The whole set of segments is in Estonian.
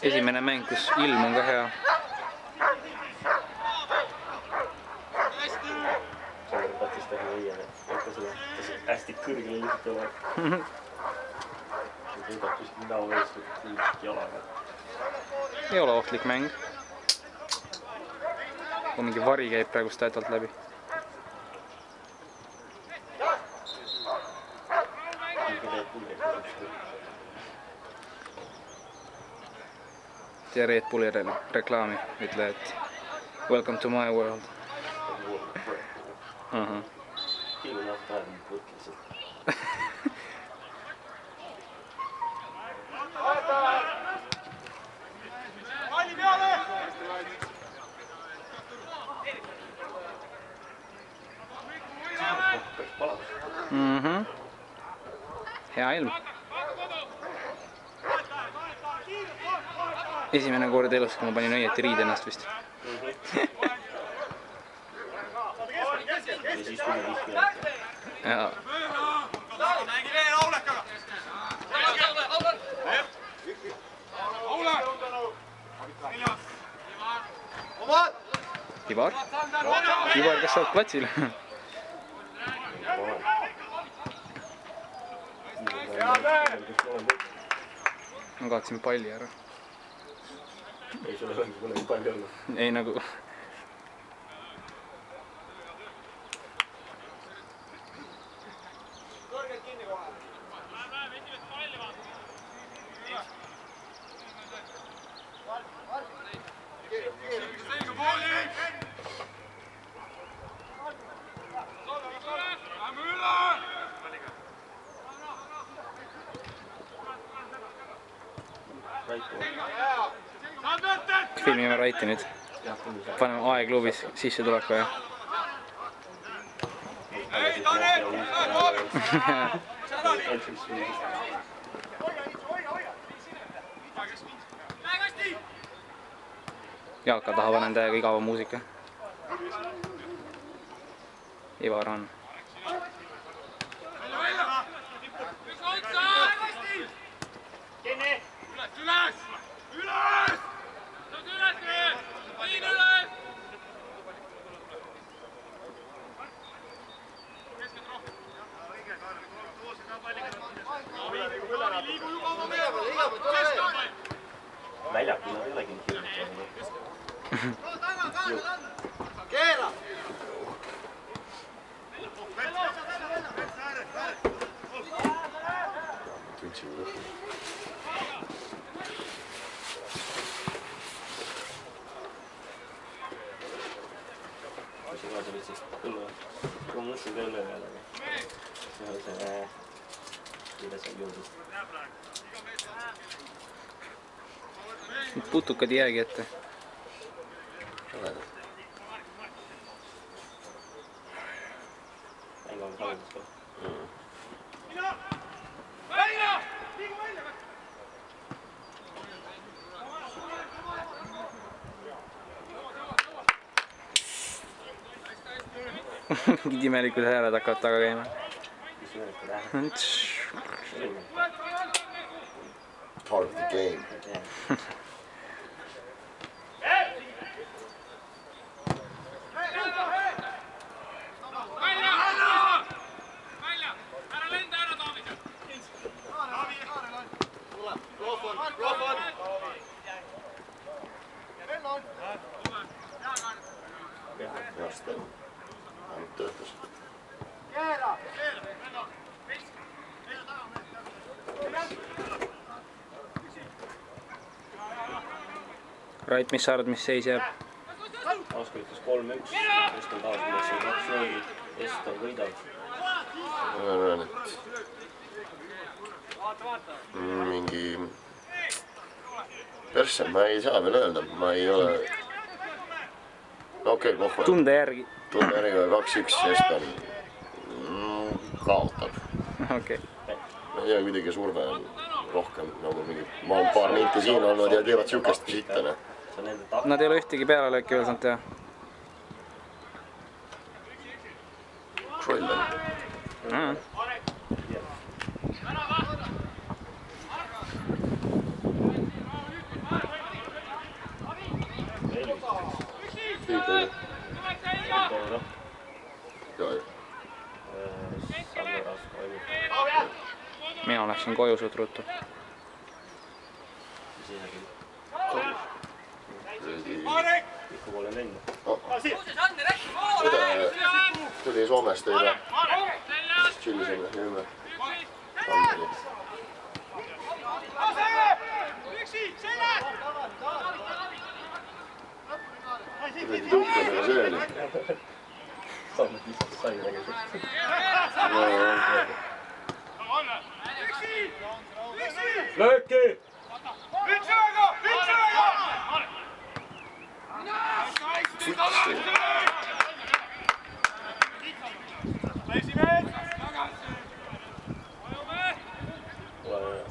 Esimene mäng, kus ilm on ka hea. Selle tahtis teha õiene, et seda hästi kõrgele lihtsalt sõidab kuskil näo eest jalaga. Ei ole ohtlik mäng. Kui mingi vari käib praegu statalt läbi. Ja Red Bulli reklaami ütle, et welcome to my world. Ilma nad päev võtliselt. Hea ilm. Esimene kord elus, kui ma panin õieti riid ennast vist. Ja siis tuli vihki. Jaa. Mängi veel Aulekaga! Ivar? Ivar, kas sa oled platsil? Ma kaotsin palli ära. Ei, sulle ongi kunagi palli olnud. Ei nagu... Filmime Raiti nüüd. Paneme aegluubis sisse tuleku ja. Jalka taha panen täiega igava muusika. Ivar on. Väljakul ei olegi kirjutanud. Keera! Tundsin lõhku. Kui see kaasa võid sest põlve, kui ma mõtlesin ka üle peale, aga see kuidas seal jõudis. Putukad ei jäägi ette. Mäng on kalendus ka. Mingid imelikud hääled hakkavad taga käima. Mis imelikud hääled? Part of the game. Jastel. Ainult töötas. Rait, mis sa arvad, mis seis jääb? Asko ütles 3-1. Eston taas üles on 2-0. Eston võidab. Ma arvan, et mingi... Persse, ma ei saa veel öelda. Ma ei ole... Okei, kohva. Tunde järgi. Tunde järgi 2-1 Eston kaotab. Okei. Ma ei tea, kuidagi surve on rohkem nagu mingi... Ma olen paar minti siin olnud ja teevad siukest sittane. Nad ei ole ühtegi pealelööki veel saanud teha. Troll on. jõudsin koju suht ruttu. Ikka pole läinud. õde tuli Soomest eile. Chillisime, jõime. Andeli. Kuidagi tõukadega sööli. Saanud lihtsalt sai tegelikult. Lööki!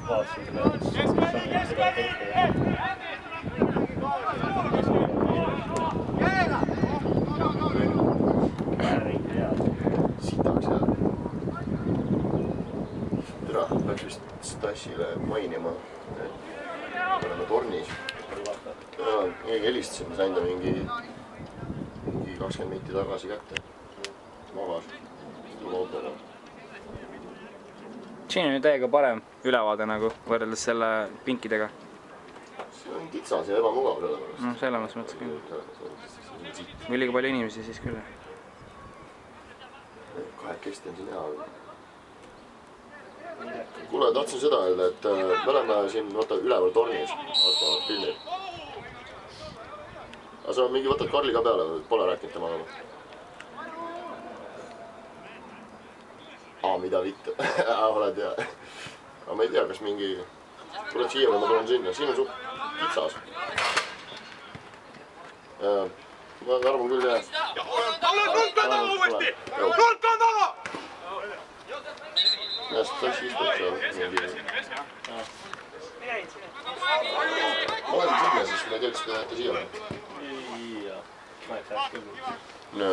Vaatasin Sitaks ja tere, läks vist Stassile mainima, et oleme tornis. Keegi helistasin, ma sain ta mingi 20 minutit tagasi kätte. Magas. Loodele. Siin on ju täiega parem ülevaade nagu võrreldes selle pinkidega. See on kitsas ja ebamugav sellepärast. No selles mõttes küll. Või liiga palju inimesi siis küll. Kahekesti on siin hea. Kuule, tahtsin seda öelda, et me oleme siin üleval tornis, vastavalt filmil. Aga sa mingi võtad Karli ka peale, pole rääkinud temaga. Mida vittu. Oled hea. Aga ma ei tea, kas mingi... Tuled siia või ma tulen sinna. Siin on suht kitsas. Ma arvan küll, jah. Nurk on taga uuesti! Nurk on taga! Ja Stassi istub seal mingi... Ma olen sinna, siis ma ei tea, kas te jääte siia või? Jaa, ma ei saa küll. No.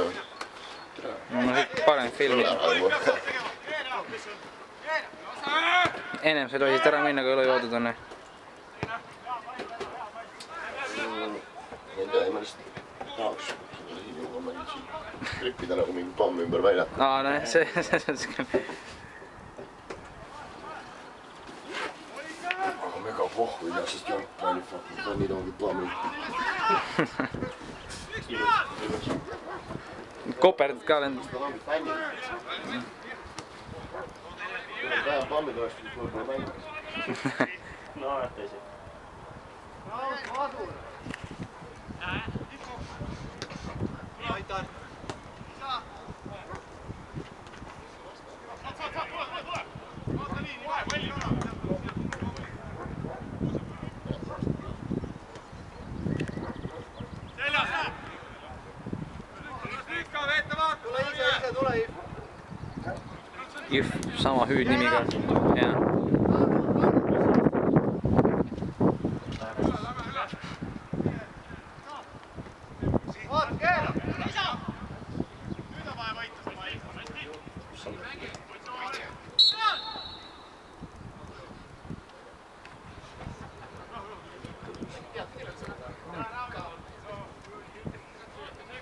No parem filmi. Ennem sa tohisid ära minna, kui õlu joodud on. Ma ei tea, ma lihtsalt tahaks trippida nagu mingi pomm ümber välja. Aa, noh, see on küll. Aga mega pohhu ei tea, sest jalgpalli fannid ongi pommid. Koperdad ka olen. Nad ongi fännid. Kui on vähem pommid oleks, siis võib-olla mängiks. No, nähtesi. Aitäh! If, sama hüüdnimiga. Jah.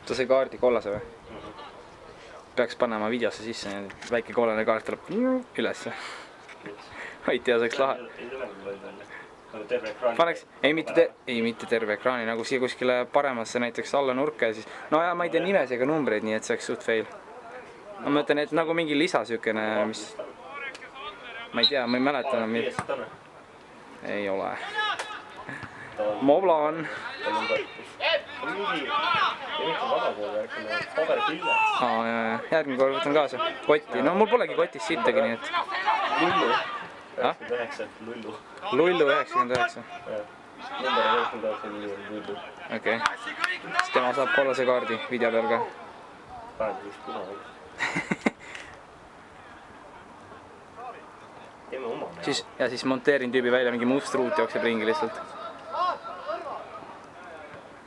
Ta sai kaardi kollase või? Peaks panema videosse sisse, väike kollane kaart tuleb ülesse. Hoiti ja saaks lahe. Ei tulegi palju välja. Aga terve ekraani. Paneks, mitte terve ekraani, nagu siia kuskile paremasse näiteks alla nurka ja siis... No ja ma ei tea nimesi ega numbreid, nii et see oleks suht fail. Ma mõtlen, et nagu mingi lisa sükene, mis... Ma ei tea, ma ei mäleta enam. Ei ole. Mobla on. Järgmine kord võtan kaasa. Kotti. No mul polegi kotis sittagi, nii et... Lullu. Ah? 99, Lullu. Lullu 99. Number 99 Lullu. Okei. Siis tema saab kollase kaardi video peal ka. Paned vist kunagi. Teeme oma näo. Ja siis monteerin tüübi välja, mingi must ruut jookseb ringi lihtsalt.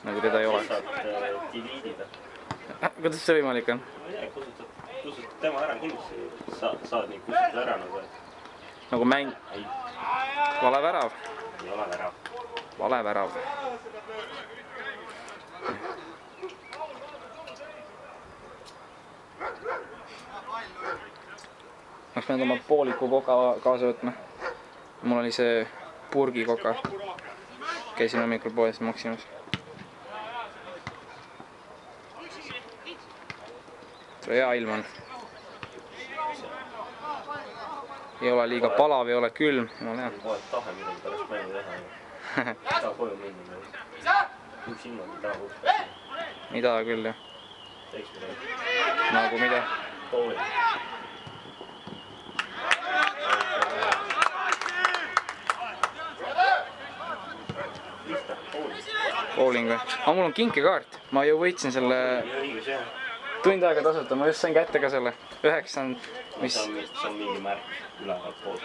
Nagu teda ei ole. Saad delete'ida. Kuidas see võimalik on? Ma ei tea, kustutad tema ära kindlasti. Saad nii kustutada ära nagu. Nagu mäng... Vale värav. Ei ole värav. Vale värav. Oleks pidanud oma pooliku koka kaasa võtma. mul oli see purgikoka. Käisin hommikul poes Maximas. Hea ilm on. Ei ole liiga palav, ei ole külm. No hea. Kohe tahe midagi pärast mängu teha. Taha koju minna. Üks ilmad ei taha uust. Ei taha küll, jah. Teiks midagi. Nagu mida? Tooli. Bowling või? Aga mul on kinkekaart. Ma ju võitsin selle tund aega tasuta. Ma just sain kätte ka selle. 9 on... mis... See on mingi märk ülevalt poolt.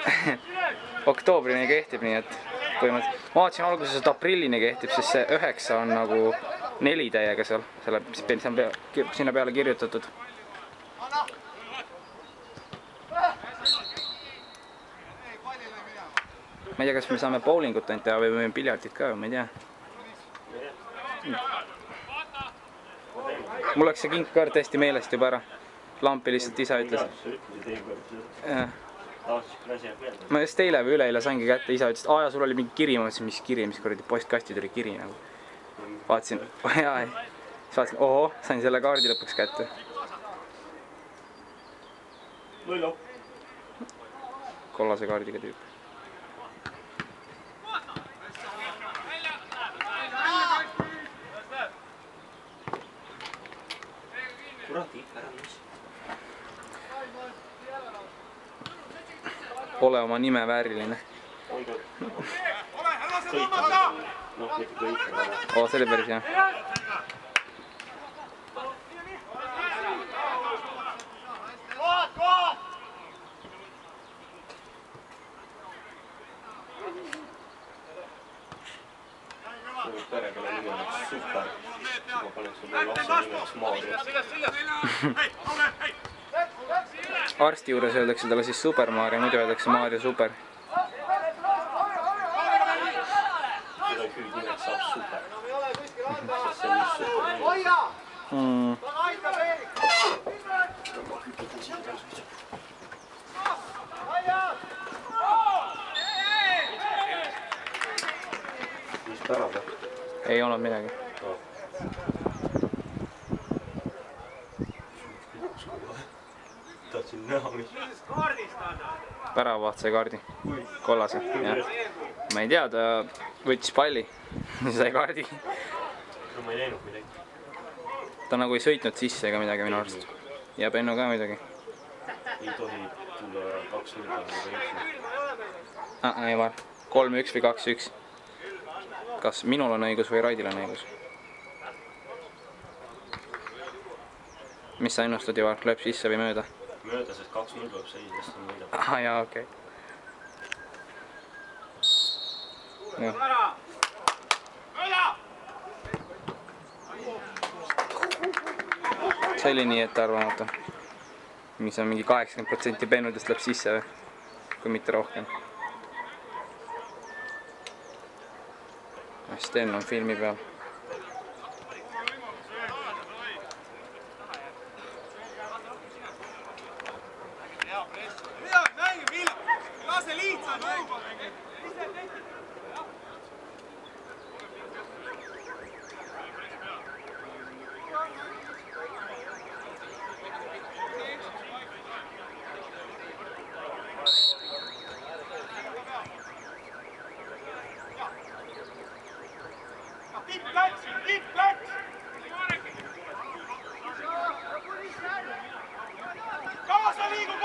Oktoobrini kehtib, nii et põhimõtteliselt. Ma vaatasin alguses, et aprillini kehtib, sest see 9 on nagu 4 täiega seal. Selle sinna peale kirjutatud. Ma ei tea, kas me saame bowlingut ainult teha või võime piljardit ka, ma ei tea. Mul läks see kinkkaart hästi meelest juba ära. Lampi lihtsalt isa ütles. Ma just eile või üleeile saingi kätte, isa ütles, et sul oli mingi kiri, ma mõtlesin, mis kiri, mis kuradi postkastid oli kiri nagu. Vaatasin, siis vaatasin, oho, sain selle kaardi lõpuks kätte. Kollase kaardiga tüüp. Ole oma nime vääriline. Oo, see oli päris hea. Perekonna nimi on super. Ma paneks sulle lapse nimeks Maarja. Arsti juures öeldakse talle siis Super Maarja, muidu öeldakse Maarja Super. Seda hüüdnimeks saab super. Sest see on just super. Mis pärab? Ei olnud midagi. Tahtsin näha, mis... Päravaht sai kaardi. Kollase, jah. Ma ei tea, ta võttis palli. Sai kaardi. No ma ei näinud midagi. Ta nagu ei sõitnud sisse ega midagi minu arust. Ja Pennu ka midagi. Ei tohi tulla 2-0. Ei var. 3-1 või 2-1. Kas minul on õigus või Raidil on õigus? Mis sa ennustad, Ivar? Lööb sisse või mööda? Mööda, sest 2-0 lööb seis, sest on võidab. Jaa, okei. See oli nii, et arvamata. Mis on mingi 80% pennudest lööb sisse või? Kui mitte rohkem. Sten on filmi peal. Kaasa liigu!